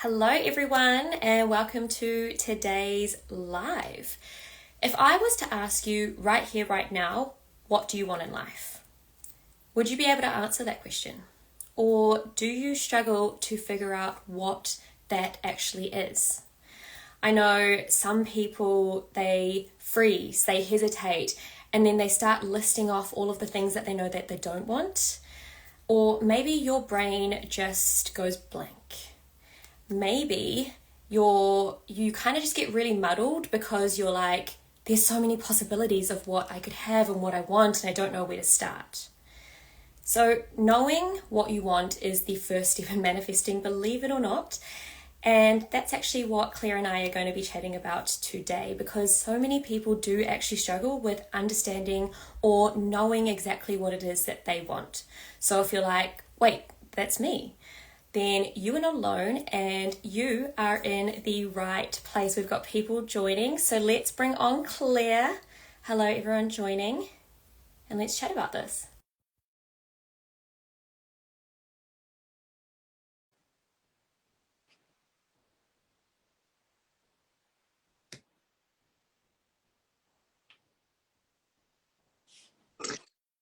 Hello, everyone, and welcome to today's live. If I was to ask you right here, right now, what do you want in life? Would you be able to answer that question? Or do you struggle to figure out what that actually is? I know some people, they freeze, they hesitate, and then they start listing off all of the things that they know that they don't want. Or maybe your brain just goes blank. Maybe you kind of just get really muddled because you're like, there's so many possibilities of what I could have and what I want, and I don't know where to start. So knowing what you want is the first step in manifesting, believe it or not. And that's actually what Claire and I are going to be chatting about today, because so many people do actually struggle with understanding or knowing exactly what it is that they want. So if you're like, wait, that's me, then you are not alone and you are in the right place. We've got people joining, so let's bring on Claire. Hello, everyone joining, and let's chat about this.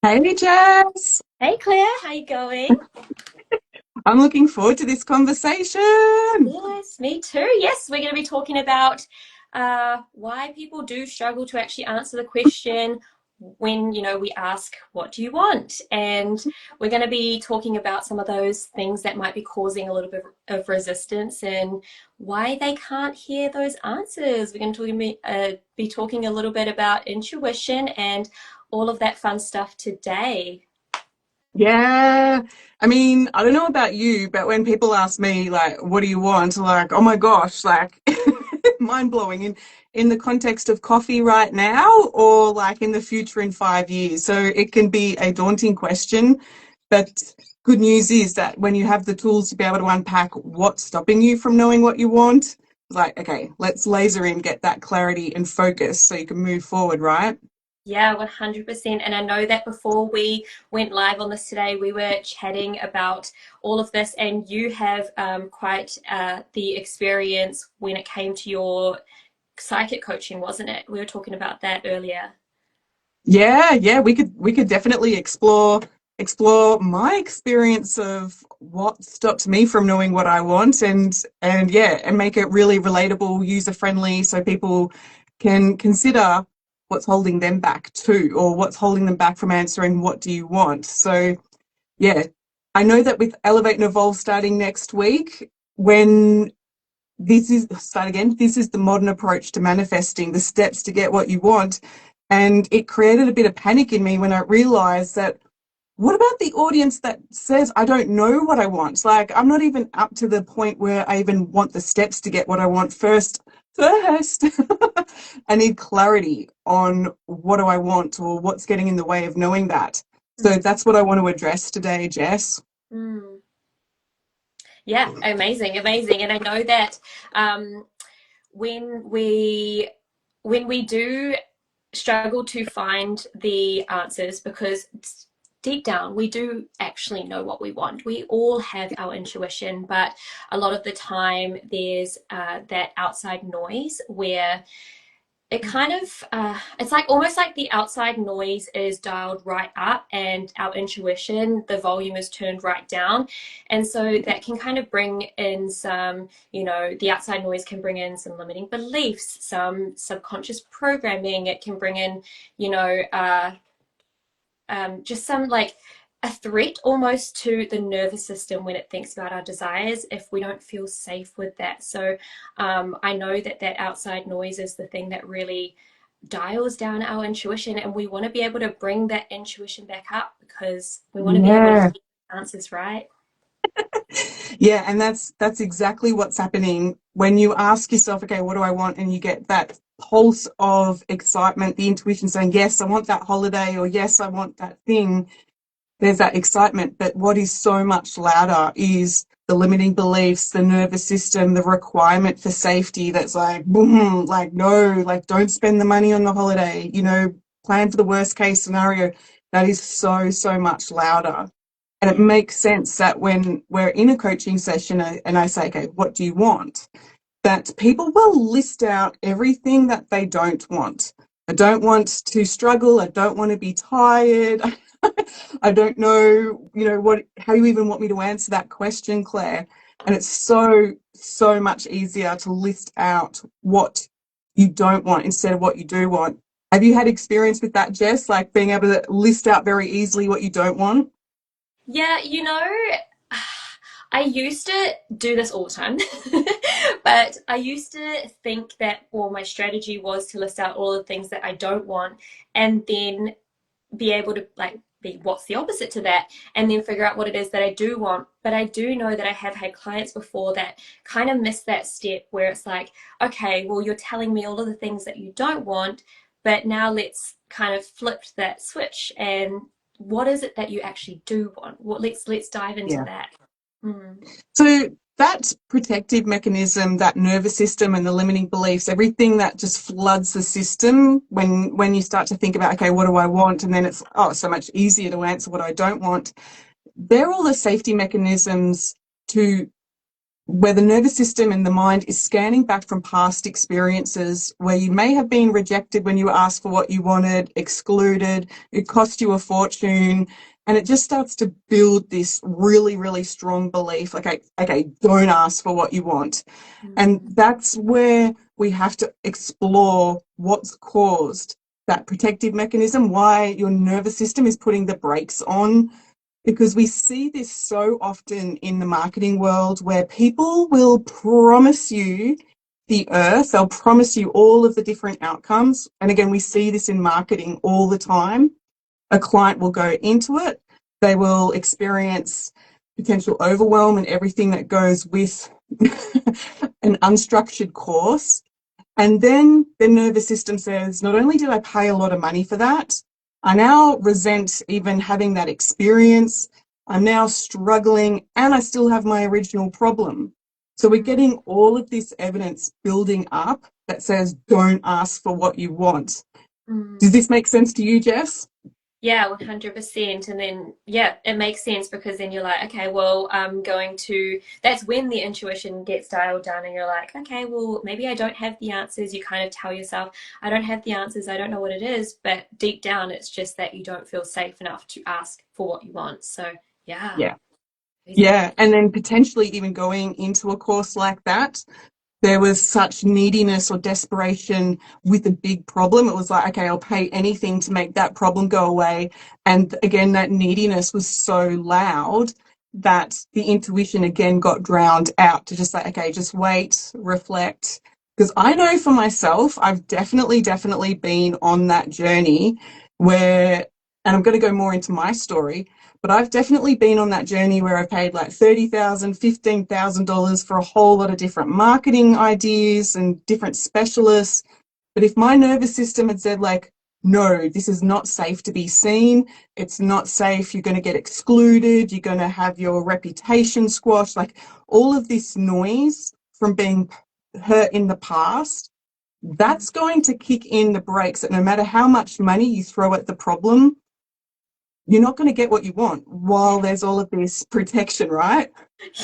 Hey Jess, Hey, Claire, how you going? I'm looking forward to this conversation. Yes, me too. Yes, we're going to be talking about why people do struggle to actually answer the question when we ask, what do you want? And we're going to be talking about some of those things that might be causing a little bit of resistance and why they can't hear those answers. We're going to be talking a little bit about intuition and all of that fun stuff today. Yeah, I mean, I don't know about you, but when people ask me like, "What do you want?" Like, oh my gosh, like mind blowing in the context of coffee right now, or like in the future in 5 years. So it can be a daunting question, but good news is that when you have the tools to be able to unpack what's stopping you from knowing what you want, like, okay, let's laser in, get that clarity and focus so you can move forward, right? Yeah, 100%. And I know that before we went live on this today, we were chatting about all of this, and you have quite the experience when it came to your psychic coaching, wasn't it? We were talking about that earlier. Yeah, we could definitely explore my experience of what stops me from knowing what I want and yeah, and make it really relatable, user friendly so people can consider what's holding them back too, or what's holding them back from answering what do you want. So yeah, I know that with Elevate and Evolve starting next week, when this is the modern approach to manifesting, the steps to get what you want. And it created a bit of panic in me when I realized that what about the audience that says, I don't know what I want? Like, I'm not even up to the point where I even want the steps to get what I want first. I need clarity on what do I want or what's getting in the way of knowing that. So that's what I want to address today, Jess. Mm. Yeah, amazing, amazing. And I know that um, when we when we do struggle to find the answers, because deep down we do actually know what we want. We all have our intuition, but a lot of the time there's that outside noise where it kind of it's like almost like the outside noise is dialed right up and our intuition, the volume is turned right down. And so that can kind of bring in some, the outside noise can bring in some limiting beliefs, some subconscious programming. It can bring in, you know uh, just some like a threat almost to the nervous system when it thinks about our desires if we don't feel safe with that. So I know that that outside noise is the thing that really dials down our intuition, and we want to be able to bring that intuition back up because we want to be able to Yeah. hear answers, right? Yeah, and that's exactly what's happening when you ask yourself, okay, what do I want? And you get that pulse of excitement, the intuition saying, yes, I want that holiday, or yes, I want that thing. There's that excitement. But what is so much louder is the limiting beliefs, the nervous system, the requirement for safety that's like, boom, like, no, like, don't spend the money on the holiday, plan for the worst case scenario. That is so, so much louder. And it Yeah. makes sense that when we're in a coaching session and I say, okay, what do you want? That people will list out everything that they don't want. I don't want to struggle. I don't want to be tired. I don't know, how you even want me to answer that question, Claire. And it's so, so much easier to list out what you don't want instead of what you do want. Have you had experience with that, Jess? Like being able to list out very easily what you don't want? Yeah, I used to do this all the time, but I used to think that, well, my strategy was to list out all the things that I don't want and then be able to like be what's the opposite to that and then figure out what it is that I do want. But I do know that I have had clients before that kind of miss that step where it's like, okay, well, you're telling me all of the things that you don't want, but now let's kind of flip that switch and what is it that you actually do want? Let's dive into Yeah. that. Mm. So that protective mechanism, that nervous system and the limiting beliefs, everything that just floods the system when you start to think about, okay, what do I want? And then it's, oh, so much easier to answer what I don't want. They're all the safety mechanisms to where the nervous system and the mind is scanning back from past experiences where you may have been rejected when you were asked for what you wanted, excluded, it cost you a fortune, and it just starts to build this really, really strong belief, like, okay, don't ask for what you want. And Mm. that's where we have to explore what's caused that protective mechanism, why your nervous system is putting the brakes on, because we see this so often in the marketing world where people will promise you the earth, they'll promise you all of the different outcomes. And again, we see this in marketing all the time. A client will go into it, they will experience potential overwhelm and everything that goes with an unstructured course. And then the nervous system says, not only did I pay a lot of money for that, I now resent even having that experience. I'm now struggling and I still have my original problem. So we're Mm. getting all of this evidence building up that says, don't ask for what you want. Does Mm. this make sense to you, Jess? Yeah, 100%. And then, yeah, it makes sense because then you're like, okay, well, I'm going to, that's when the intuition gets dialed down and you're like, okay, well, maybe I don't have the answers. You kind of tell yourself, I don't have the answers. I don't know what it is. But deep down, it's just that you don't feel safe enough to ask for what you want. So, yeah, Yeah. crazy. Yeah. And then potentially even going into a course like that, there was such neediness or desperation with a big problem. It was like, okay, I'll pay anything to make that problem go away. And again, that neediness was so loud that the intuition again got drowned out to just like, okay, just wait, reflect. Because I know for myself, I've definitely been on that journey where, and I'm going to go more into my story, but I've definitely been on that journey where I paid like $30,000, $15,000 for a whole lot of different marketing ideas and different specialists. But if my nervous system had said like, no, this is not safe to be seen, it's not safe, you're going to get excluded, you're going to have your reputation squashed, like all of this noise from being hurt in the past, Mm. that's going to kick in the brakes that no matter how much money you throw at the problem, you're not going to get what you want while Yeah. there's all of this protection, right?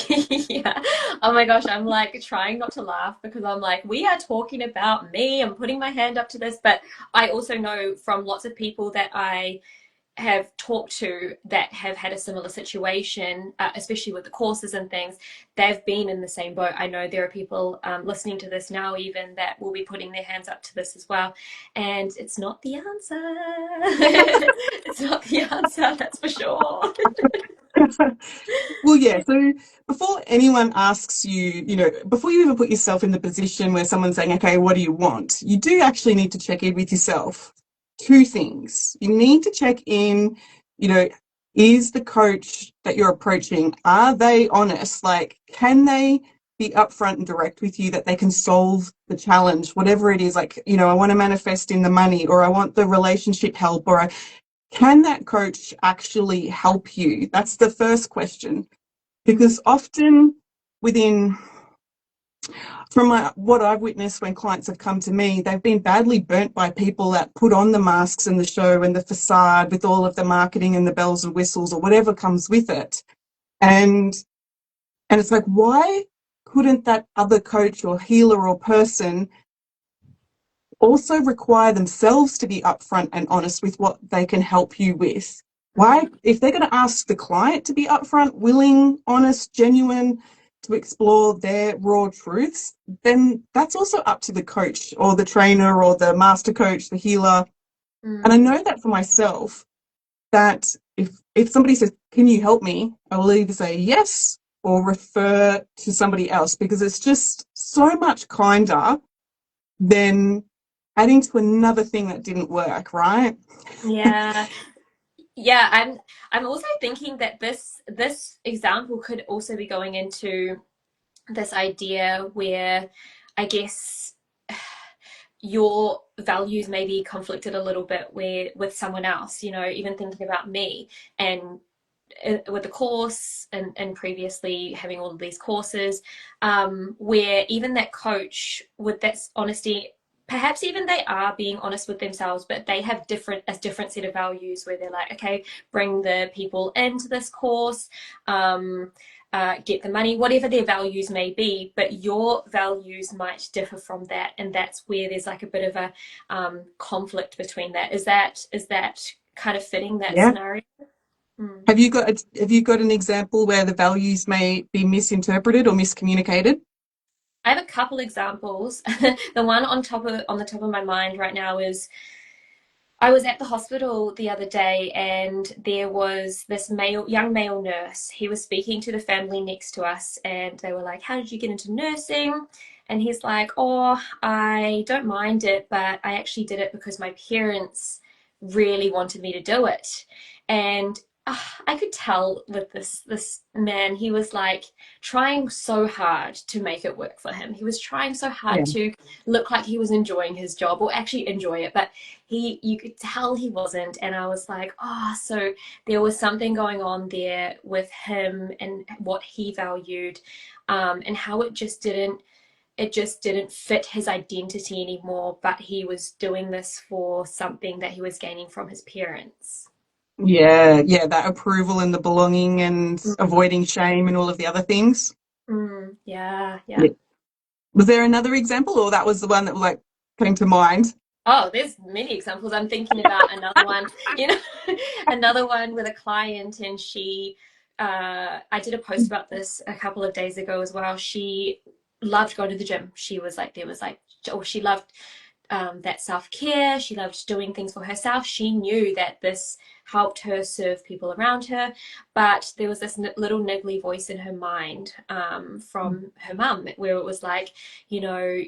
Yeah. Oh my gosh, I'm like trying not to laugh because I'm like, we are talking about me. I'm putting my hand up to this. But I also know from lots of people that I have talked to that have had a similar situation, especially with the courses and things, they've been in the same boat. I know there are people listening to this now, even that will be putting their hands up to this as well. And it's not the answer. It's not the answer, that's for sure. Well, yeah. So before anyone asks you, before you even put yourself in the position where someone's saying, okay, what do you want? You do actually need to check in with yourself. Two things. You need to check in, you know, is the coach that you're approaching, are they honest? Like, can they be upfront and direct with you that they can solve the challenge, whatever it is? Like, I want to manifest in the money, or I want the relationship help, or can that coach actually help you? That's the first question. Mm. Because often within, from what I've witnessed when clients have come to me, they've been badly burnt by people that put on the masks and the show and the facade with all of the marketing and the bells and whistles or whatever comes with it. And it's like, why couldn't that other coach or healer or person also require themselves to be upfront and honest with what they can help you with? Why, Mm, if they're going to ask the client to be upfront, willing, honest, genuine, to explore their raw truths, then that's also up to the coach or the trainer or the master coach, the healer. And I mm, know that for myself, that if somebody says, "Can you help me?" I will either say yes or refer to somebody else, because it's just so much kinder than adding to another thing that didn't work, right? yeah. Yeah, I'm also thinking that this example could also be going into this idea where I guess your values may be conflicted a little bit where with someone else, you know, even thinking about me and with the course and previously having all of these courses, where even that coach with that honesty, perhaps even they are being honest with themselves, but they have different set of values where they're like, okay, bring the people into this course, get the money, whatever their values may be, but your values might differ from that, and that's where there's like a bit of a conflict between that. Is that kind of fitting that Yeah. scenario? Mm. Have you got an example where the values may be misinterpreted or miscommunicated? I have a couple examples. The one on the top of my mind right now is I was at the hospital the other day and there was this young male nurse. He was speaking to the family next to us and they were like, "How did you get into nursing?" And he's like, "Oh, I don't mind it, but I actually did it because my parents really wanted me to do it." And I could tell with this man, he was like trying so hard to make it work for him. He was trying so hard Yeah. to look like he was enjoying his job or actually enjoy it, but you could tell he wasn't. And I was like, oh, so there was something going on there with him and what he valued, and how it just didn't fit his identity anymore, but he was doing this for something that he was gaining from his parents. Yeah, yeah, that approval and the belonging and avoiding shame and all of the other things. Yeah, yeah. Yeah. Was there another example, or that was the one that like came to mind? Oh, there's many examples. I'm thinking about another one, you know, another one with a client, and I did a post about this a couple of days ago as well. She loved going to the gym. She was like, there was like, oh, she loved that self care. She loved doing things for herself. She knew that this helped her serve people around her, but there was this little niggly voice in her mind, from her mum, where it was like, you know,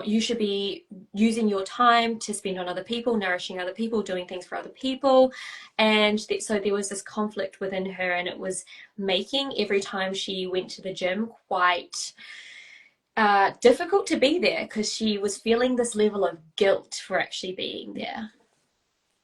you should be using your time to spend on other people, nourishing other people, doing things for other people. And so there was this conflict within her, and it was making every time she went to the gym quite difficult to be there because she was feeling this level of guilt for actually being there.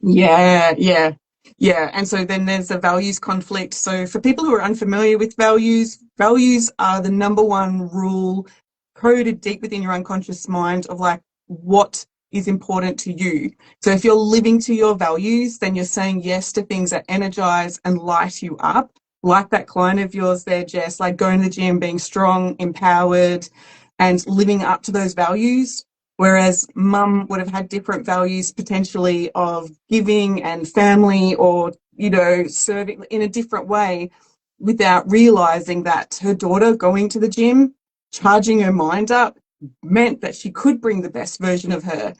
Yeah, yeah, yeah. And so then there's a values conflict. So for people who are unfamiliar with values, values are the number one rule coded deep within your unconscious mind of like what is important to you. So if you're living to your values, then you're saying yes to things that energize and light you up. Like that client of yours there, Jess, like going to the gym, being strong, empowered, and living up to those values. Whereas mum would have had different values potentially of giving and family, or, you know, serving in a different way, without realizing that her daughter going to the gym, charging her mind up, meant that she could bring the best version of her.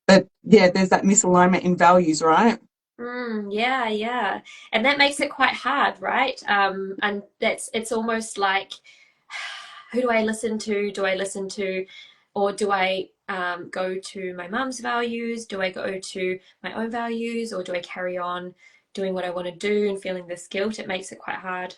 But yeah, there's that misalignment in values, right? Yeah, yeah. And that makes it quite hard, right? And it's almost like, who do I listen to? Do I listen to, or do I go to my mum's values? Do I go to my own values, or do I carry on doing what I want to do and feeling this guilt? It makes it quite hard.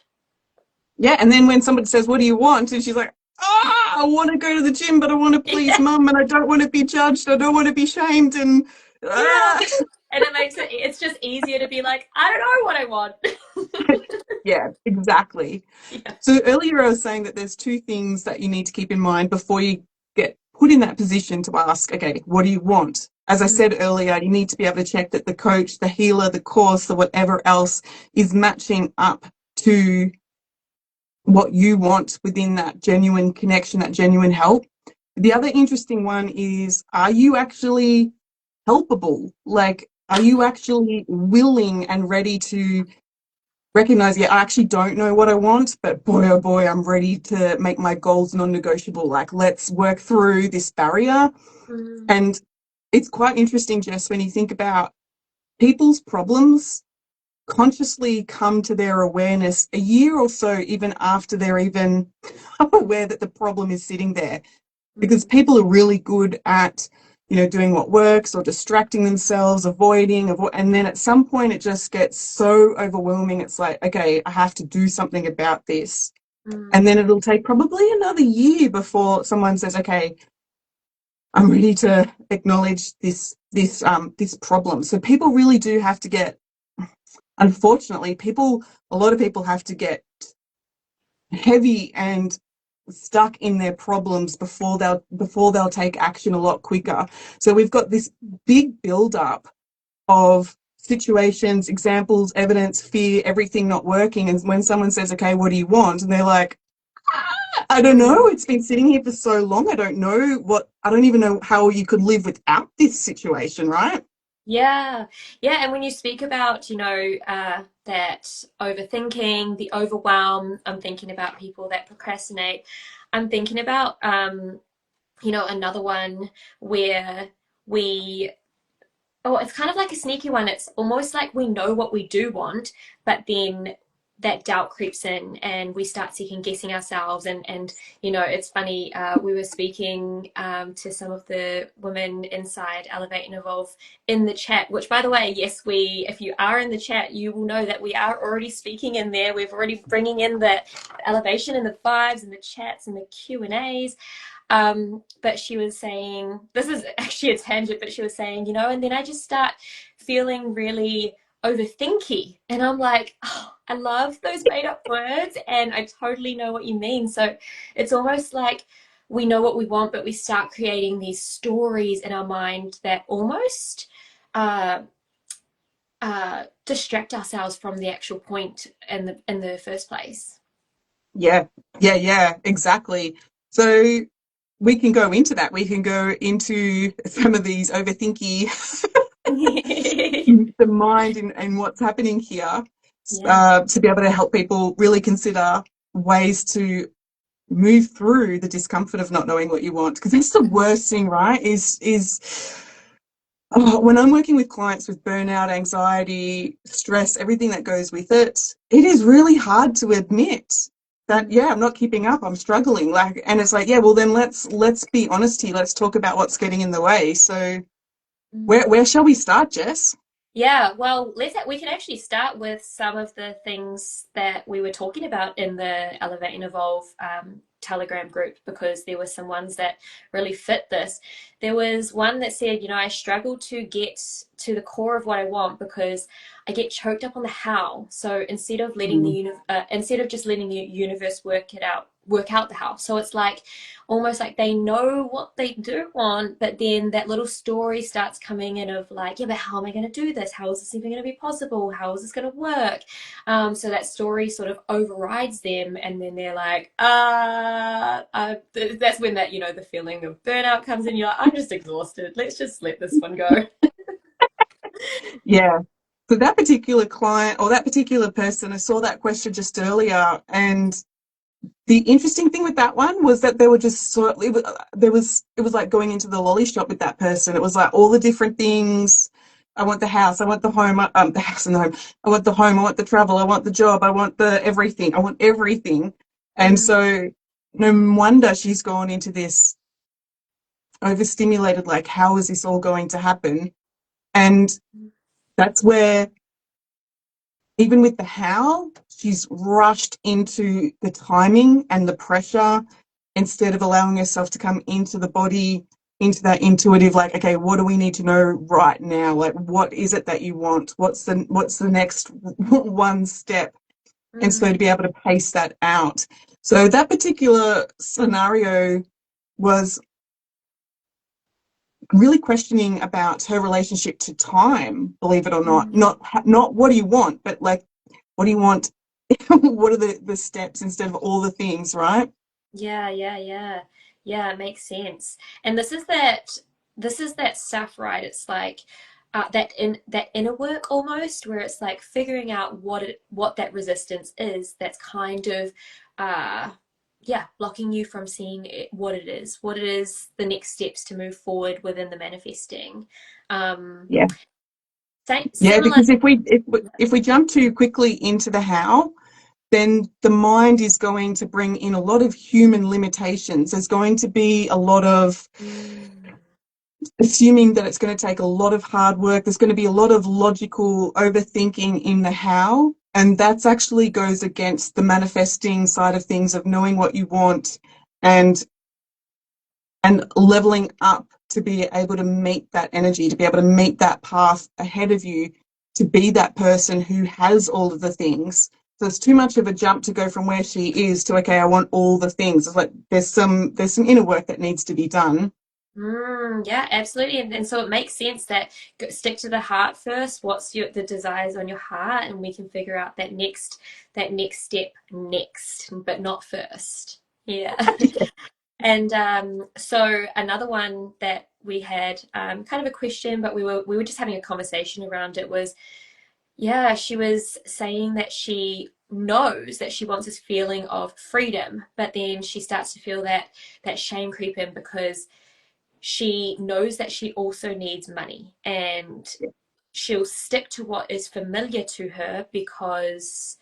Yeah, and then when somebody says, "What do you want?" and she's like, "Ah, I want to go to the gym, but I want to please Yeah, mum, and I don't want to be judged. I don't want to be shamed." And yeah. ah. And it makes it's just easier to be like, I don't know what I want. Yeah, exactly. Yeah. So earlier I was saying that there's two things that you need to keep in mind before you get put in that position to ask, okay, what do you want? As I Mm, said earlier, you need to be able to check that the coach, the healer, the course, or whatever else is matching up to what you want within that genuine connection, that genuine help. The other interesting one is, are you actually helpable? Like, are you actually willing and ready to recognize, yeah, I actually don't know what I want, but boy, oh boy, I'm ready to make my goals non-negotiable. Like, let's work through this barrier. mm, And it's quite interesting, Jess, when you think about people's problems consciously come to their awareness a year or so, even after they're even aware that the problem is sitting there. Because mm, people are really good at, doing what works or distracting themselves, and then at some point it just gets so overwhelming. It's like, okay, I have to do something about this. And mm. then it'll take probably another year before someone says, okay, I'm ready to acknowledge this problem. So people really do have to get, unfortunately, a lot of people have to get heavy and stuck in their problems before they'll take action a lot quicker. So we've got this big build up of situations, examples, evidence, fear, everything not working. And when someone says, okay, what do you want? And they're like, I don't know. Mm. It's been sitting here for so long. I don't even know how you could live without this situation, right? Yeah, yeah. And when you speak about, that overthinking, the overwhelm, I'm thinking about people that procrastinate. I'm thinking about, another one where we oh, it's kind of like a sneaky one. It's almost like we know what we do want, but then that doubt creeps in and we start second guessing ourselves. And it's funny. We were speaking to some of the women inside Elevate and Evolve in the chat, which, by the way, yes, if you are in the chat, you will know that we are already speaking in there. We've already bringing in the elevation and the vibes and the chats and the Q&As. But she was saying, this is actually a tangent, but she was saying, and then I just start feeling really overthinky. And I'm like, oh, I love those made up words and I totally know what you mean. So it's almost like we know what we want, but we start creating these stories in our mind that almost uh, distract ourselves from the actual point in the first place. Yeah, yeah, exactly. So we can go into that. We can go into some of these overthinky the mind and what's happening here, Yeah. to be able to help people really consider ways to move through the discomfort of not knowing what you want. Because that's the worst thing, right? When I'm working with clients with burnout, anxiety, stress, everything that goes with it, it is really hard to admit that, yeah, I'm not keeping up, I'm struggling. Like, and it's like, yeah, well then let's be honest here. Let's talk about what's getting in the way. So Mm. where shall we start, Jess? Yeah, well, we can actually start with some of the things that we were talking about in the Elevate and Evolve Telegram group because there were some ones that really fit this. There was one that said, I struggle to get to the core of what I want because I get choked up on the how. So Mm. instead of just letting the universe work out the how. So it's like almost like they know what they do want, but then that little story starts coming in of like, yeah, but how am I going to do this? How is this even going to be possible? How is this going to work? So that story sort of overrides them, and then they're like, that's when the feeling of burnout comes in. You're like, I'm just exhausted. Let's just let this one go. Yeah. So that particular client or that particular person, I saw that question just earlier, and the interesting thing with that one was that they were just so it was like going into the lolly shop with that person. It was like all the different things. I want the house, I want the home, the house and the home. I want the home, I want the travel, I want the job, I want the everything, I want everything. And Mm, so no wonder she's gone into this overstimulated, like, how is this all going to happen? And that's where, even with the how, she's rushed into the timing and the pressure instead of allowing herself to come into the body into that intuitive, like, okay, what do we need to know right now? Like, what is it that you want? What's the next one step? And so to Mm, be able to pace that out. So that particular scenario was really questioning about her relationship to time, believe it or not. mm. Not what do you want, but like, what do you want? What are the steps instead of all the things, right? Yeah, yeah, yeah. Yeah, it makes sense. And this is that stuff, right? It's like that inner work almost, where it's like figuring out what that resistance is that's kind of uh yeah, blocking you from seeing what it is, the next steps to move forward within the manifesting. Um Yeah. Yeah, Similar. because if we jump too quickly into the how, then the mind is going to bring in a lot of human limitations. There's going to be a lot of Mm, assuming that it's going to take a lot of hard work. There's going to be a lot of logical overthinking in the how. And that's actually goes against the manifesting side of things of knowing what you want and leveling up to be able to meet that energy, to be able to meet that path ahead of you, to be that person who has all of the things. So it's too much of a jump to go from where she is to, okay, I want all the things. It's like there's some inner work that needs to be done. yeah, absolutely. And so it makes sense that stick to the heart first. What's the desires on your heart, and we can figure out that next step next, but not first. Yeah. And so another one that we had, kind of a question, but we were just having a conversation around it, was, yeah, she was saying that she knows that she wants this feeling of freedom, but then she starts to feel that shame creep in, because she knows that she also needs money, and she'll stick to what is familiar to her, because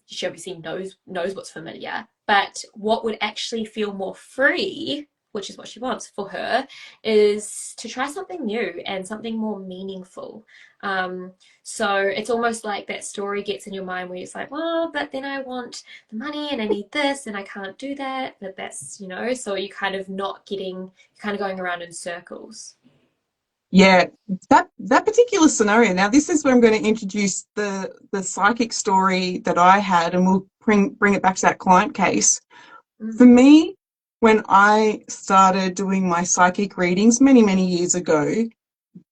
she obviously knows what's familiar. But what would actually feel more free, which is what she wants for her, is to try something new and something more meaningful. Um, so it's almost like that story gets in your mind where it's like, well, but then I want the money and I need this and I can't do that. But so you kind of not getting, you're kind of going around in circles. Yeah, that particular scenario. Now, this is where I'm going to introduce the psychic story that I had, and we'll bring it back to that client case. For Mm, me, when I started doing my psychic readings many years ago,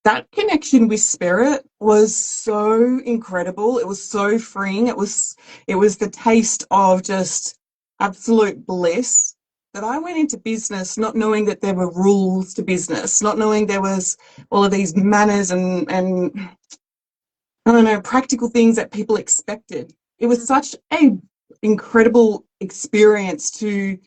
that connection with spirit was so incredible. It was so freeing. It was the taste of just absolute bliss that I went into business not knowing that there were rules to business, not knowing there was all of these manners and I don't know, practical things that people expected. It was mm, such a incredible experience to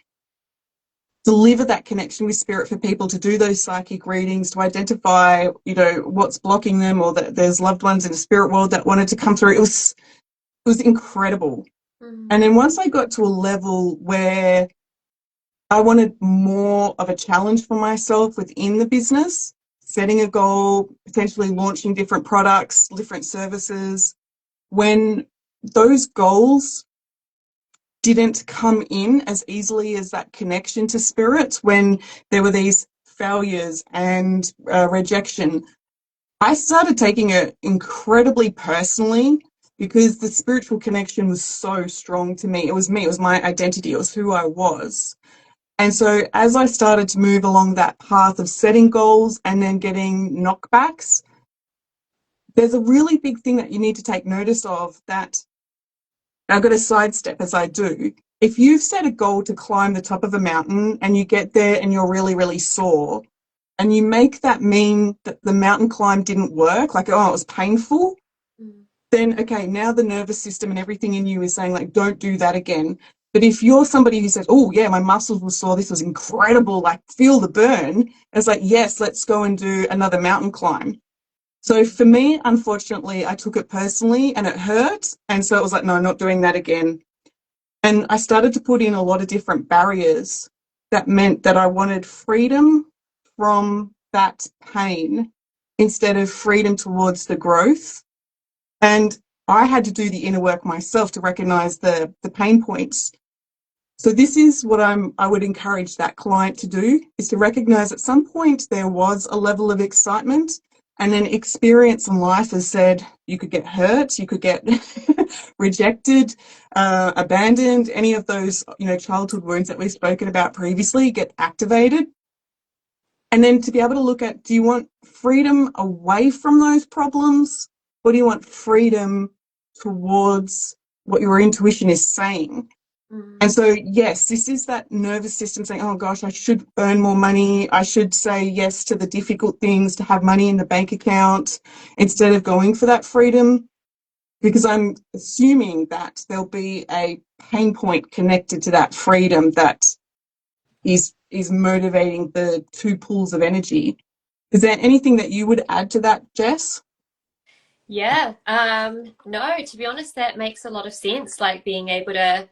deliver that connection with spirit for people, to do those psychic readings, to identify, what's blocking them, or that there's loved ones in the spirit world that wanted to come through. It was incredible. And mm, then once I got to a level where I wanted more of a challenge for myself within the business, setting a goal, potentially launching different products, different services, when those goals didn't come in as easily as that connection to spirit, when there were these failures and rejection, I started taking it incredibly personally, because the spiritual connection was so strong to me. It was me, it was my identity, it was who I was. And so as I started to move along that path of setting goals and then getting knockbacks, there's a really big thing that you need to take notice of, that I've got to sidestep as I do. If you've set a goal to climb the top of a mountain and you get there and you're really sore, and you make that mean that the mountain climb didn't work, like, oh, it was painful, mm, then okay, now the nervous system and everything in you is saying, like, don't do that again. But if you're somebody who says, oh yeah, my muscles were sore, this was incredible, like, feel the burn, it's like, yes, let's go and do another mountain climb. So mm, for me, unfortunately, I took it personally and it hurt. And so it was like, no, not doing that again. And I started to put in a lot of different barriers that meant that I wanted freedom from that pain instead of freedom towards the growth. And I had to do the inner work myself to recognize the pain points. So this is what I would encourage that client to do, is to recognize at some point there was a level of excitement, and then experience in life has said you could get hurt, you could get rejected, abandoned, any of those, childhood wounds that we've spoken about previously get activated. And then to be able to look at, do you want freedom away from those problems, or do you want freedom towards what your intuition is saying? And Mm, so, yes, this is that nervous system saying, oh gosh, I should earn more money. I should say yes to the difficult things, to have money in the bank account instead of going for that freedom, because I'm assuming that there'll be a pain point connected to that freedom that is motivating the two pools of energy. Is there anything that you would add to that, Jess? yeah. No, to be honest, that makes a lot of sense. Like being able to,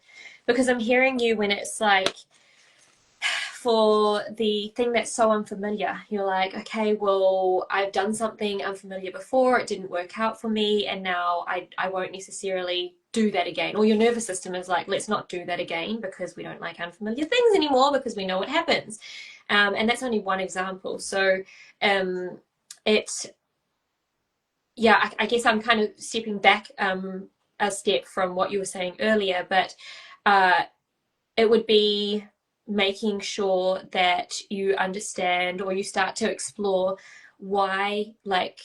because I'm hearing you when it's like, for the thing that's so unfamiliar. You're like, okay, well, I've done something unfamiliar before, it didn't work out for me, and now I won't necessarily do that again. Or your nervous system is like, let's not do that again because we don't like unfamiliar things anymore because we know what happens. And that's only one example. So um, it, yeah, I guess I'm kind of stepping back a step from what you were saying earlier, but uh, it would be making sure that you understand or you start to explore why, like,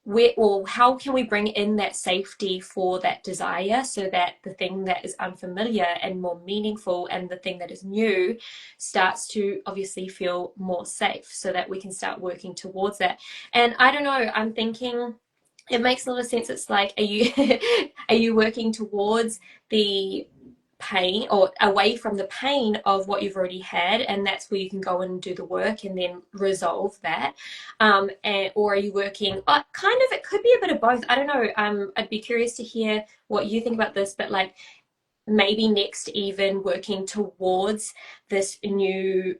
where or how can we bring in that safety for that desire so that the thing that is unfamiliar and more meaningful and the thing that is new starts to obviously feel more safe so that we can start working towards that. And I don't know, I'm thinking it makes a lot of sense. It's like, are you are you working towards the pain or away from the pain of what you've already had, and that's where you can go in and do the work and then resolve that, or are you working kind of, it could be a bit of both, I don't know. I'd be curious to hear what you think about this, but like maybe next even working towards this new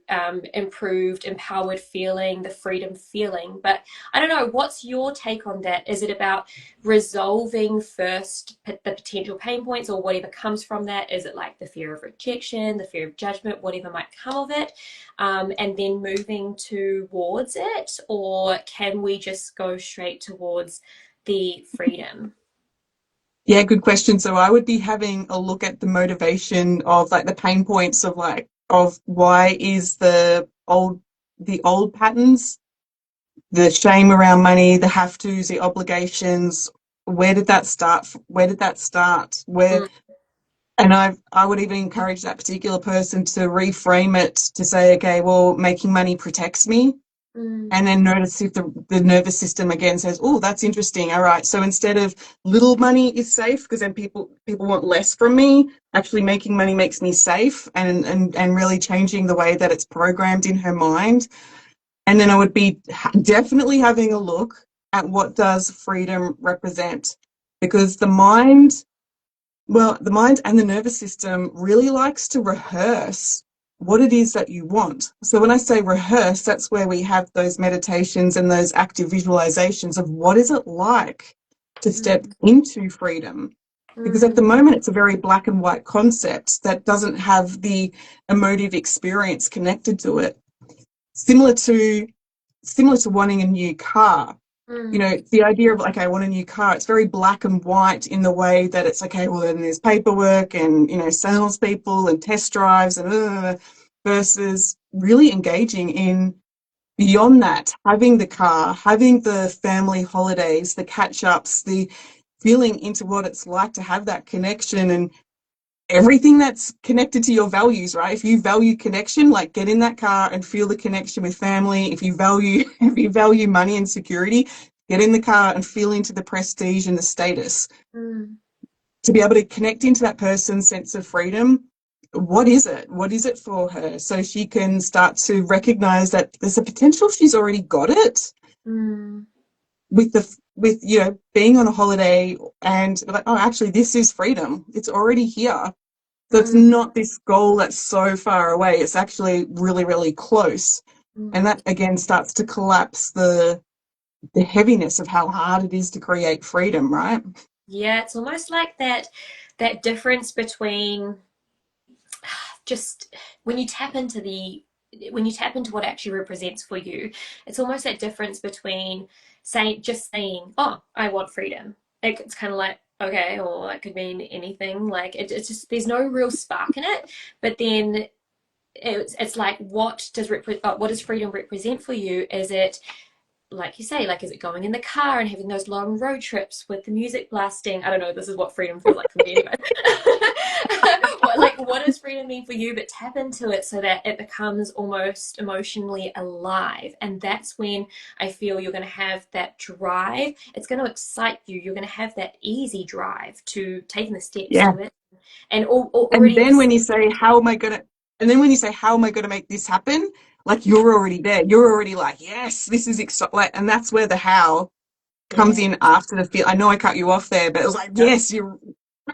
improved empowered feeling, the freedom feeling. But I don't know, what's your take on that? Is it about resolving first the potential pain points or whatever comes from that? Is it like the fear of rejection, the fear of judgment, whatever might come of it, and then moving towards it? Or can we just go straight towards the freedom? Yeah, good question. So I would be having a look at the motivation of like the pain points of like of why is the old patterns, the shame around money, the have tos, the obligations, where did that start? Where did that start? Where Mm, and I would even encourage that particular person to reframe it to say, okay, well, making money protects me, mm, and then notice if the nervous system again says, oh, that's interesting. All right. So instead of little money is safe, because then people want less from me, actually making money makes me safe, and really changing the way that it's programmed in her mind. And then I would be definitely having a look at what does freedom represent, because the mind and the nervous system really likes to rehearse what it is that you want. So when I say rehearse, that's where we have those meditations and those active visualizations of what is it like to step mm, into freedom. Because at the mm, moment, it's a very black and white concept that doesn't have the emotive experience connected to it. Similar to similar to wanting a new car. mm. The idea of, okay, I want a new car, it's very black and white in the way that it's, okay, well, then there's paperwork and, salespeople and test drives and versus really engaging in beyond that, having the car, having the family holidays, the catch ups, the feeling into what it's like to have that connection and everything that's connected to your values, right? If you value connection, like get in that car and feel the connection with family. If you value money and security, get in the car and feel into the prestige and the status. Mm, To be able to connect into that person's sense of freedom, what is it? What is it for her? So she can start to recognize that there's a potential she's already got it mm, with being on a holiday and like, oh, actually this is freedom. It's already here. So it's mm, not this goal that's so far away. It's actually really, really close. And mm. that again starts to collapse the heaviness of how hard it is to create freedom, right? Yeah, it's almost like that difference between just when you tap into the when you tap into what actually represents for you, it's almost that difference between saying, "Oh, I want freedom." It's kind of like, okay, or that could mean anything. Like it's just there's no real spark in it. But then it's like, what does freedom represent for you? Is it, like you say, like, is it going in the car and having those long road trips with the music blasting? I don't know. This is what freedom feels like for me anyway. What does freedom mean for you? But tap into it so that it becomes almost emotionally alive. And that's when I feel you're going to have that drive. It's going to excite you. You're going to have that easy drive to taking the steps Yeah. to it. And And already then when you just, say, how am I gonna, and then when you say, how am I gonna make this happen? Like you're already there. You're already like, yes, this is exciting. Like, and that's where the how comes yeah. in after the feel. I know I cut you off there, but it was like, yes, you're,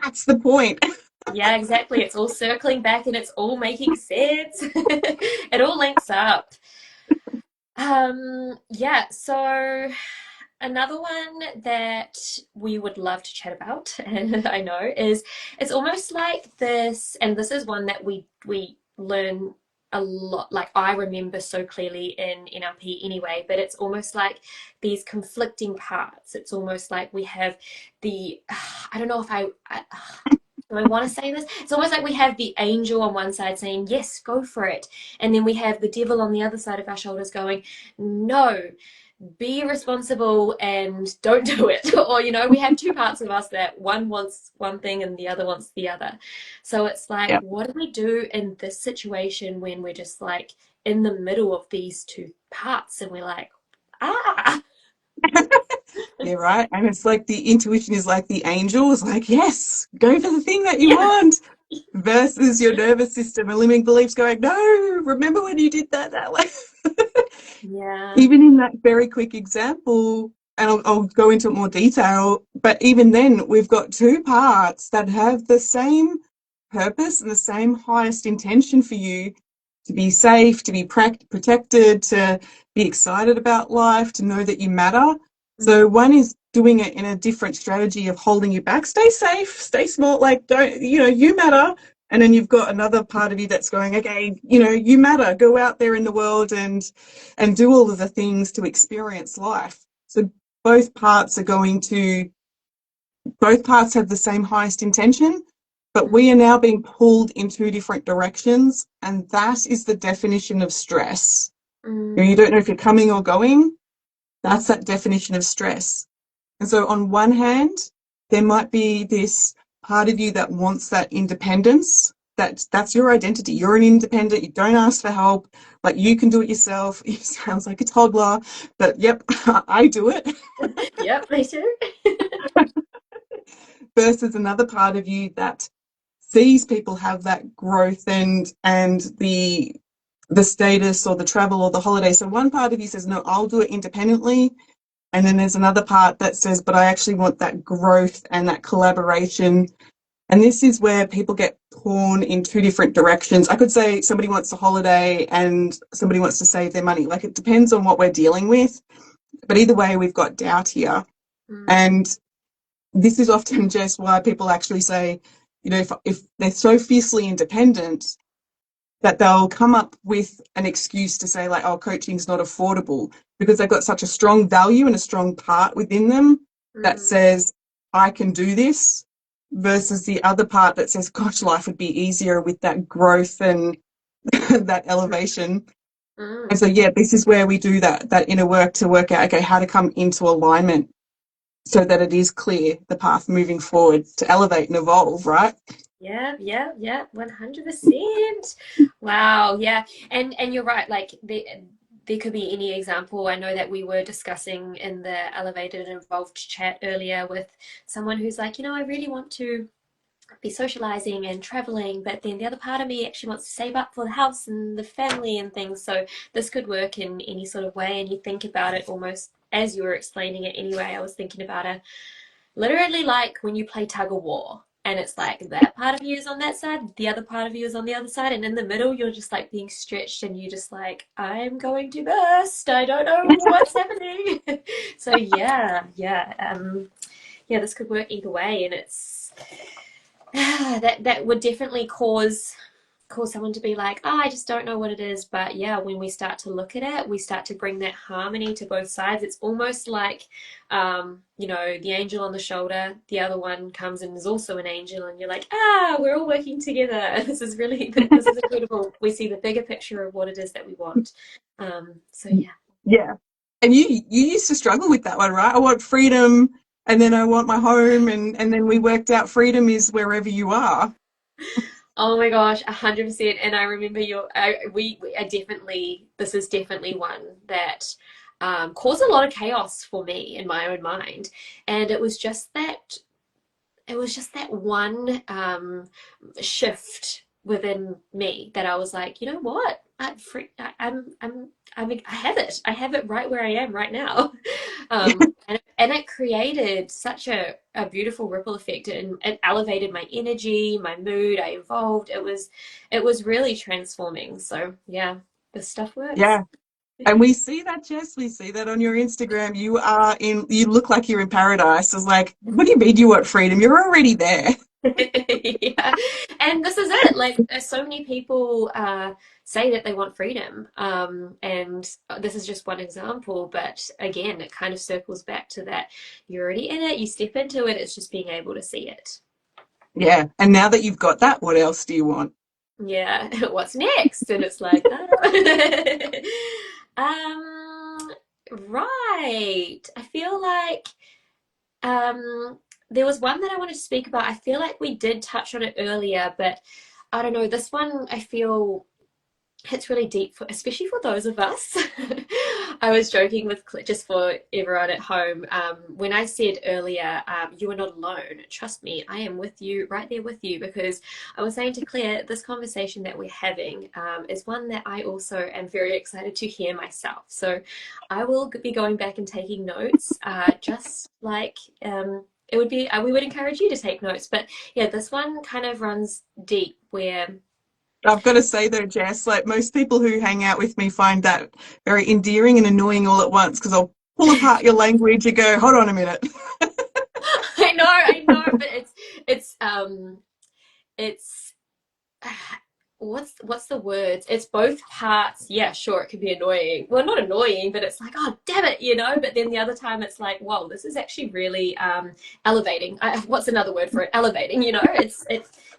that's the point. Yeah, exactly. It's all circling back and it's all making sense. It all links up. Yeah, so another one that we would love to chat about, and I know, is it's almost like this, and this is one that we learn a lot. Like I remember so clearly in NLP anyway, but it's almost like these conflicting parts. It's almost like we have the I don't know if I do I want to say this? It's almost like we have the angel on one side saying, yes, go for it. And then we have the devil on the other side of our shoulders going, no, be responsible and don't do it. Or, we have two parts of us that one wants one thing and the other wants the other. So it's like, Yeah. what do we do in this situation when we're just like in the middle of these two parts and we're like, ah, Yeah, right. And it's like the intuition is like the angel is like, yes, go for the thing that you yeah, want, versus your nervous system and limiting beliefs going, no, remember when you did that way. yeah, Even in that very quick example, and I'll go into more detail, but even then, we've got two parts that have the same purpose and the same highest intention for you to be safe, to be protected, to be excited about life, to know that you matter. So mm, one is doing it in a different strategy of holding you back. Stay safe, stay small, like don't, you matter. And then you've got another part of you that's going, okay, you matter. Go out there in the world and do all of the things to experience life. So both parts are going to both parts have the same highest intention, but mm, we are now being pulled in two different directions. And that is the definition of stress. You mm, don't know if you're coming or going. That's that definition of stress. And so, on one hand, there might be this part of you that wants that independence. That's your identity. You're an independent. You don't ask for help. Like you can do it yourself. It sounds like a toddler, but yep, I do it. yep, me too. Versus another part of you that sees people have that growth and the status or the travel or the holiday. So one part of you says, no, I'll do it independently. And then there's another part that says, but I actually want that growth and that collaboration. And this is where people get torn in two different directions. I could say somebody wants a holiday and somebody wants to save their money. Like it depends on what we're dealing with. But either way, we've got doubt here. Mm, And this is often just why people actually say, if they're so fiercely independent that they'll come up with an excuse to say like, oh, coaching's not affordable because they've got such a strong value and a strong part within them that mm, says, I can do this, versus the other part that says, gosh, life would be easier with that growth and that elevation. And mm. so, yeah, this is where we do that inner work to work out, okay, how to come into alignment so that it is clear the path moving forward to elevate and evolve, right? Yeah, yeah, yeah, 100%. Wow, yeah. And you're right, like there could be any example. I know that we were discussing in the elevated and involved chat earlier with someone who's like, I really want to be socializing and traveling, but then the other part of me actually wants to save up for the house and the family and things. So this could work in any sort of way. And you think about it almost as you were explaining it anyway. I was thinking about it literally like when you play tug of war. And it's like that part of you is on that side, the other part of you is on the other side, and in the middle you're just like being stretched and you just like, I'm going to burst. I don't know what's happening. So yeah, this could work either way, and it's that would definitely cause cause someone to be like, oh, I just don't know what it is. But yeah, when we start to look at it, we start to bring that harmony to both sides. It's almost like, you know, the angel on the shoulder, the other one comes and is also an angel, and you're like, ah, we're all working together. This is really, this is incredible. We see the bigger picture of what it is that we want. So yeah. Yeah. And you used to struggle with that one, right? I want freedom and then I want my home and then we worked out freedom is wherever you are. Oh my gosh, 100%. And I remember I definitely, this is definitely one that caused a lot of chaos for me in my own mind. And it was just that one shift within me that I was like, you know what? I have it. I have it right where I am right now. And it created such a beautiful ripple effect, and it elevated my energy, my mood. I evolved. It was really transforming. So yeah, this stuff works. Yeah. And we see that, Jess. We see that on your Instagram. You look like you're in paradise. It's like, what do you mean you want freedom? You're already there. Yeah, and this is it. Like, so many people say that they want freedom, and this is just one example. But again, it kind of circles back to that. You're already in it. You step into it. It's just being able to see it. Yeah. And now that you've got that, what else do you want? Yeah, what's next? And it's like, right. I feel like there was one that I wanted to speak about. I feel like we did touch on it earlier, but I don't know. This one I feel it's really deep, for, especially for those of us. I was joking with just for everyone at home. When I said earlier, you are not alone. Trust me, I am with you, right there with you, because I was saying to Claire, this conversation that we're having is one that I also am very excited to hear myself. So I will be going back and taking notes, just like it would be, we would encourage you to take notes. But yeah, this one kind of runs deep where I've got to say though, Jess, like most people who hang out with me find that very endearing and annoying all at once because I'll pull apart your language and go, hold on a minute. I know, but it's what's the words? It's both parts. Yeah, sure, it can be annoying. Well, not annoying, but it's like, oh, damn it, you know. But then the other time, it's like, whoa, this is actually really elevating. What's another word for it? Elevating, you know.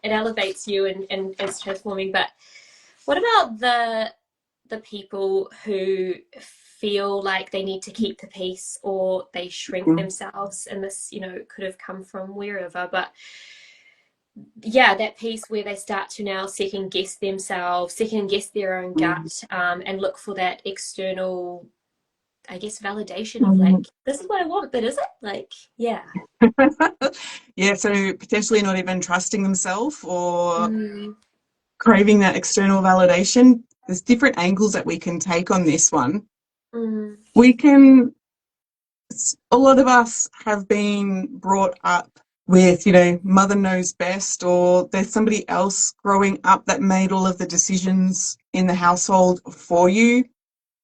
It elevates you and it's transforming. But what about the people who feel like they need to keep the peace or they shrink themselves, and this, you know, could have come from wherever, but yeah, that piece where they start to now second guess themselves, second guess their own gut, and look for that external, I guess, validation of like, this is what I want, but is it? Like, yeah. Yeah, so potentially not even trusting themselves or Mm, craving that external validation. There's different angles that we can take on this one. mm, We can, a lot of us have been brought up with, mother knows best, or there's somebody else growing up that made all of the decisions in the household for you.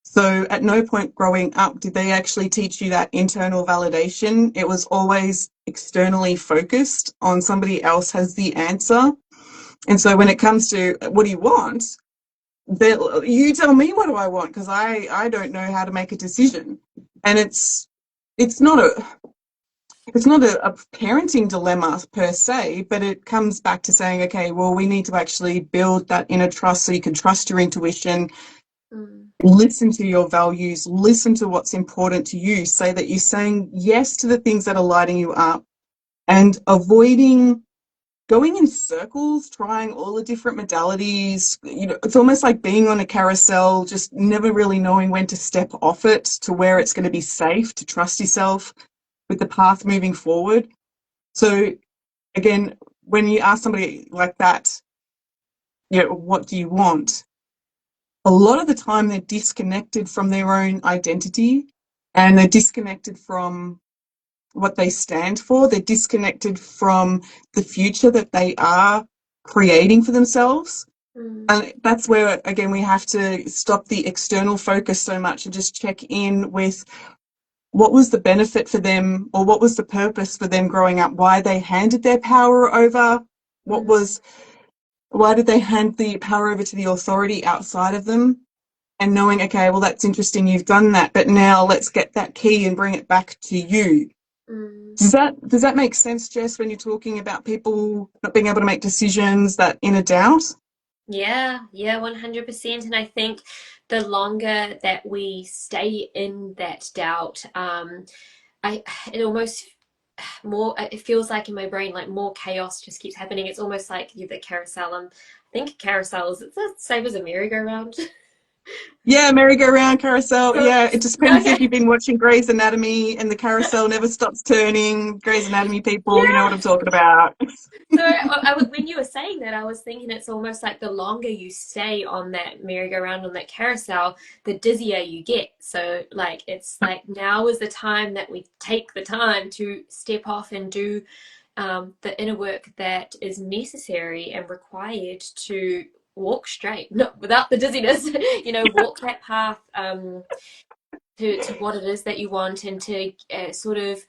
So at no point growing up did they actually teach you that internal validation. It was always externally focused on somebody else has the answer. And so when it comes to what do you want, you tell me what do I want because I don't know how to make a decision. And it's not a parenting dilemma per se, but it comes back to saying, okay, well, we need to actually build that inner trust so you can trust your intuition, mm, listen to your values, listen to what's important to you, say that you're saying yes to the things that are lighting you up and avoiding going in circles, trying all the different modalities. It's almost like being on a carousel, just never really knowing when to step off it to where it's going to be safe, to trust yourself with the path moving forward. So again, when you ask somebody like that, what do you want? A lot of the time they're disconnected from their own identity and they're disconnected from what they stand for. They're disconnected from the future that they are creating for themselves. mm, And that's where, again, we have to stop the external focus so much and just check in with what was the benefit for them or what was the purpose for them growing up, why they handed their power over, what mm, was Why did they hand the power over to the authority outside of them? And knowing, okay, well, that's interesting, you've done that, but now let's get that key and bring it back to you. Mm. Does that make sense, Jess, when you're talking about people not being able to make decisions, that inner doubt? Yeah, yeah, 100%. And I think the longer that we stay in that doubt, I it almost more it feels like in my brain like more chaos just keeps happening. It's almost like the carousel. I think carousel is it's the same as a merry-go-round. Yeah, merry-go-round, carousel. So Yeah, it just depends if okay, you've been watching Grey's Anatomy and the carousel never stops turning. Grey's Anatomy people, you know what yeah. I'm talking about. So when you were saying that, I was thinking it's almost like the longer you stay on that merry-go-round, on that carousel, the dizzier you get. So like it's like now is the time that we take the time to step off and do the inner work that is necessary and required to walk straight, no, without the dizziness. Walk that path. To what it is that you want and to sort of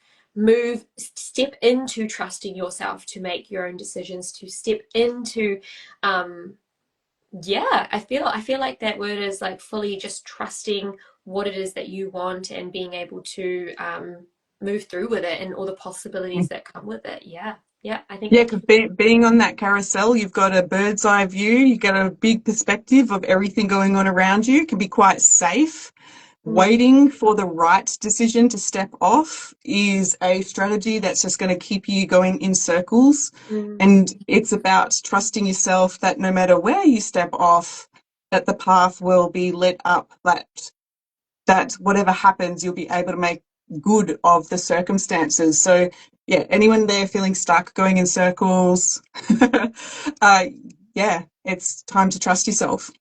step into trusting yourself to make your own decisions, to step into um yeah, I feel like that word is like fully just trusting what it is that you want and being able to move through with it and all the possibilities that come with it. Yeah, yeah, I think Yeah, because being on that carousel, you've got a bird's eye view, you get a big perspective of everything going on around you. It can be quite safe. mm, Waiting for the right decision to step off is a strategy that's just going to keep you going in circles. mm, And it's about trusting yourself that no matter where you step off, that the path will be lit up, that whatever happens, you'll be able to make good of the circumstances. So, yeah, anyone there feeling stuck, going in circles, uh, yeah, it's time to trust yourself.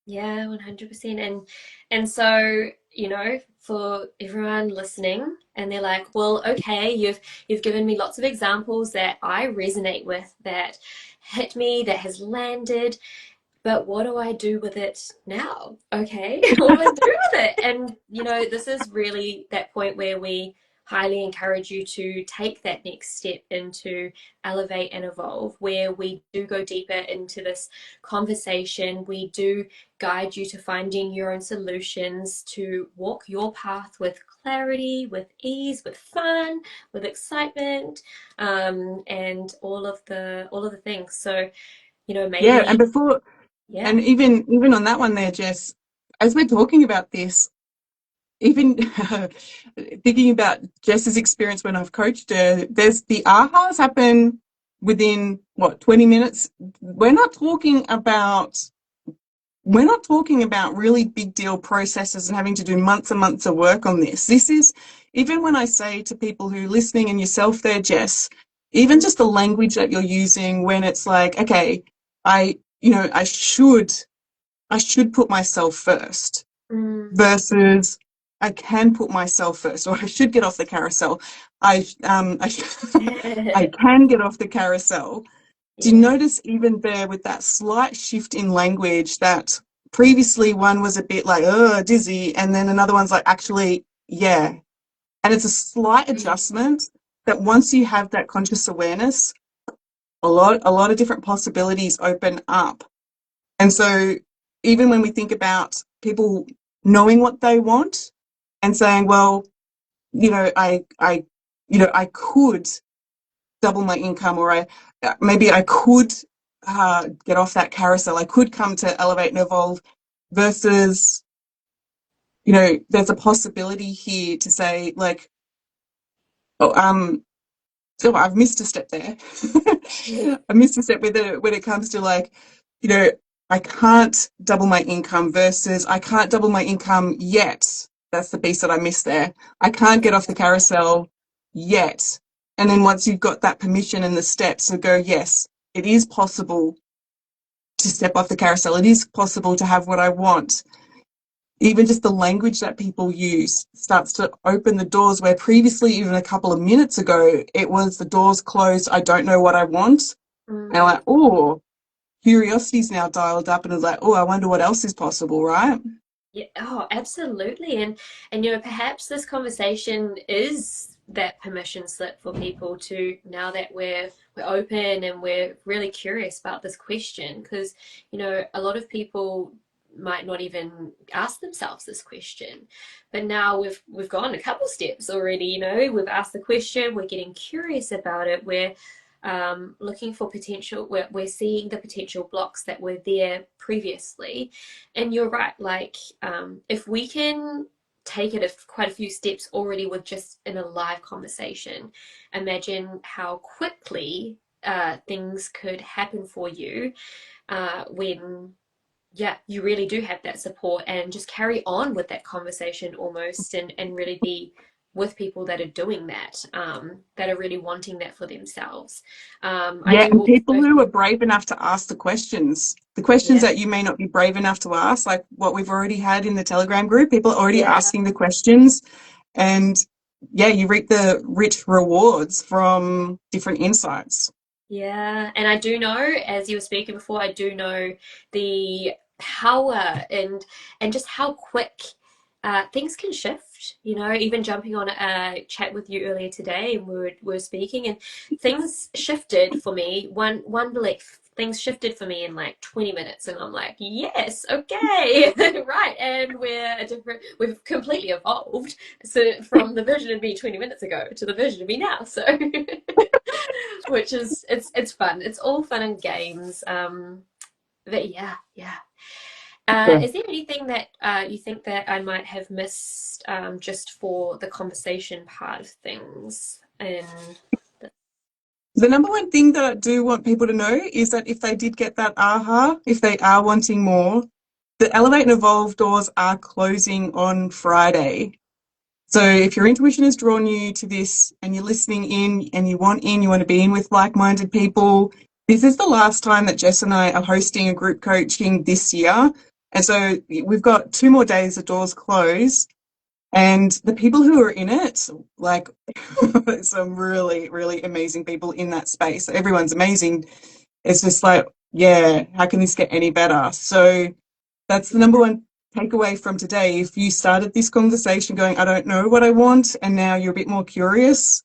yeah, 100%. And so, for everyone listening and they're like, "Well, okay, you've given me lots of examples that I resonate with, that hit me, that has landed, but what do I do with it now? Okay, what do I do with it?" And this is really that point where we highly encourage you to take that next step into elevate and evolve, where we do go deeper into this conversation. We do guide you to finding your own solutions to walk your path with clarity, with ease, with fun, with excitement, and all of the things. So, Yeah, and maybe, before yeah. And even on that one there, Jess, as we're talking about this, even thinking about Jess's experience when I've coached her, there's the ahas happen within what, 20 minutes. We're not talking about we're not talking about really big deal processes and having to do months and months of work on this. This is, even when I say to people who are listening, and yourself there, Jess, even Mm, just the language that you're using when it's like, okay, I should put myself first mm. versus I can put myself first, or I should get off the carousel. I can get off the carousel. Do you Yeah. notice even there with that slight shift in language that previously one was a bit like, oh, dizzy, and then another one's like, actually, yeah. And it's a slight Mm, adjustment that once you have that conscious awareness, a lot of different possibilities open up. And so even when we think about people knowing what they want and saying, well, I could double my income, or maybe I could get off that carousel. I could come to Elevate and Evolve versus, there's a possibility here to say like, oh, so I've missed a step there. I missed a step with it when it comes to like, you know, I can't double my income versus I can't double my income yet. That's the piece that I missed there. I can't get off the carousel yet. And then once you've got that permission and the steps to go, yes, it is possible to step off the carousel. It is possible to have what I want. Even just the language that people use starts to open the doors where previously, even a couple of minutes ago, it was the doors closed. I don't know what I want. And I'm mm. like, oh, curiosity's now dialed up and it's like, oh, I wonder what else is possible, right? Yeah, oh, absolutely. And perhaps this conversation is that permission slip for people to, now that we're open and we're really curious about this question, because a lot of people might not even ask themselves this question, but now we've gone a couple steps already. We've asked the question, we're getting curious about it, we're looking for potential, we're seeing the potential blocks that were there previously. And you're right, like if we can take it quite a few steps already with just in a live conversation, imagine how quickly things could happen for you when you really do have that support, and just carry on with that conversation almost, and really be with people that are doing that, that are really wanting that for themselves. I Yeah, do and people also, who are brave enough to ask the questions yeah, that you may not be brave enough to ask, like what we've already had in the Telegram group, people are already yeah, asking the questions, and yeah, you reap the rich rewards from different insights. yeah. And I do know, as you were speaking before, I do know the power and just how quick things can shift. Even jumping on a chat with you earlier today, and we were speaking, and things shifted for me. One belief, things shifted for me in like 20 minutes, and I'm like, yes, okay, right. And we've completely evolved. So from the version of me 20 minutes ago to the version of me now. So which is, it's fun. It's all fun and games. But yeah, yeah. Yeah. Is there anything that you think that I might have missed, just for the conversation part of things? And The number one thing that I do want people to know is that if they did get that aha, if they are wanting more, the Elevate and Evolve doors are closing on Friday. So if your intuition has drawn you to this and you're listening in, you want to be in with like-minded people, this is the last time that Jess and I are hosting a group coaching this year. And so we've got 2 more days the doors close. And the people who are in it, like some really, really amazing people in that space. Everyone's amazing. It's just like, yeah, how can this get any better? So that's the number one takeaway from today. If you started this conversation going, I don't know what I want, and now you're a bit more curious,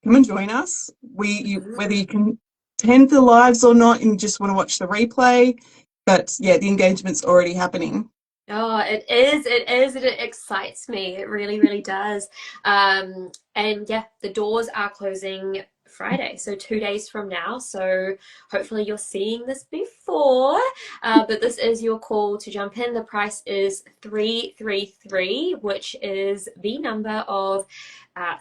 come and join us. Whether you can attend the lives or not, and you just want to watch the replay, but yeah, the engagement's already happening. oh, and it excites me. It really, really does. And yeah, the doors are closing Friday, so 2 days from now. So hopefully you're seeing this before. But this is your call to jump in. The price is 333, which is the number of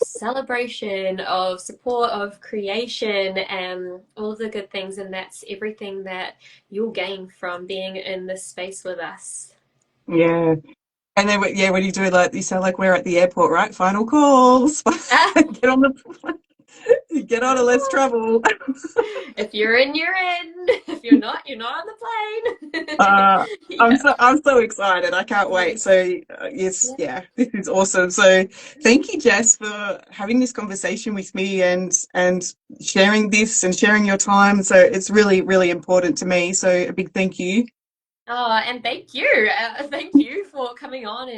celebration, of support, of creation, and all of the good things. And that's everything that you'll gain from being in this space with us. Yeah. And then, yeah, when you do it, like you sound like we're at the airport, right? Final calls. Get on get on and let's travel. If you're in, you're in. If you're not on the plane. Uh, Yeah. I'm so excited. I can't wait. So yes, Yeah. yeah, this is awesome. So thank you, Jess, for having this conversation with me and sharing this and sharing your time. So it's really, really important to me. So a big thank you. Oh, and thank you. Thank you for coming on.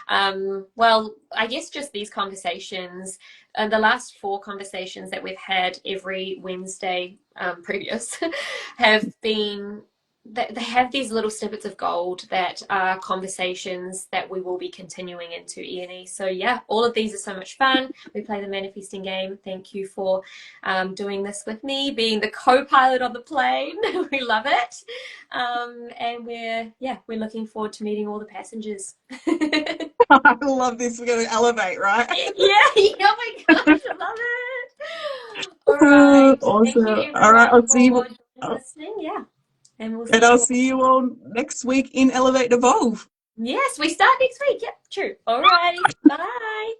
And well, I guess just these conversations, and the last 4 conversations that we've had every Wednesday previous have been, they have these little snippets of gold that are conversations that we will be continuing into E&E. So yeah, all of these are so much fun. We play the manifesting game. Thank you for doing this with me, being the co-pilot on the plane. We love it. And we're looking forward to meeting all the passengers. I love this. We're going to elevate, right? Yeah, oh my gosh, I love it. All right. Thank you Awesome. All right, everyone I'll see for you. joining and listening. Yeah. And we'll And see I'll you all. see you all next week in Elevate and Evolve. Yes, we start next week. Yep, true. All righty. Bye.